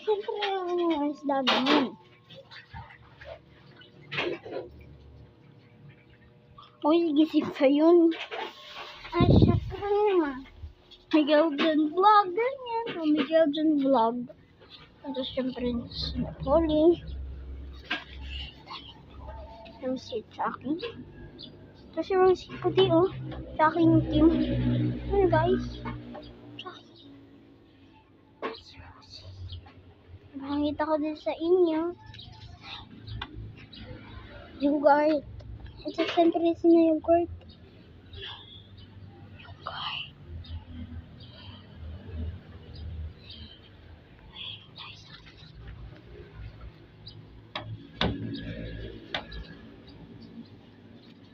Siyempre, yung isda ganyan. Uy, gisip ka yun. Ay, syempre naman. Miguel Jan Vlog, ganyan. O, Miguel Jan Vlog. Tapos, syempre, si Polly. Tapos, si Chucky. Tapos, yung si Kuti, oh. Chucky yung team. Ano, guys? Chucky. Nakakita ko din sa inyo. Yung guard. Ito, syempre, sino yung guard? Yung guard.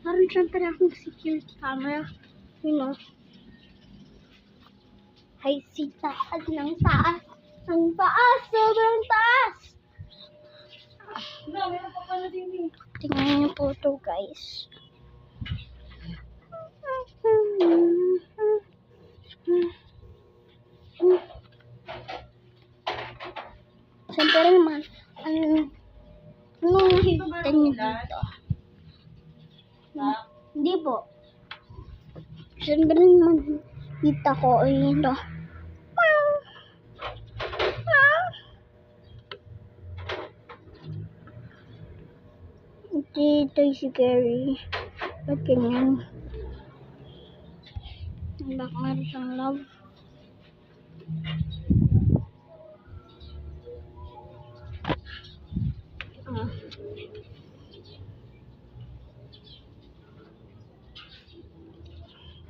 Parang syempre akong security camera. You know. Ay, si taas ng taas. Ang taas! Sobrang taas! No, meron pa pala din eh. Tingnan niyo po ito, guys. Siyempre naman, anong higitan niyo dito? Hindi po. Siyempre naman, kita ko ay ito. Ito si Gary. Ba't ganyan? Bak meron siyang love.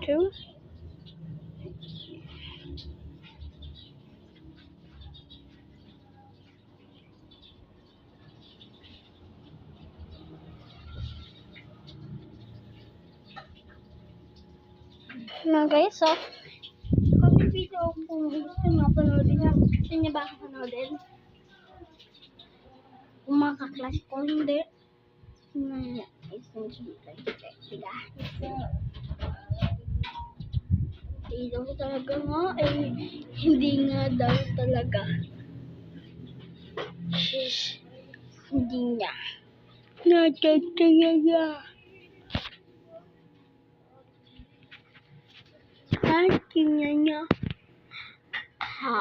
Two. Na guys, so kami video kung gusto nyo panoodin nyo. Gusto nyo ba ako panoodin? Kung mga kaklas ko, hindi. Na essentially diga. Hindi daw talaga nga hindi nga daw talaga. Shish. Hindi niya. Natatayaga. Akin niya. Ha.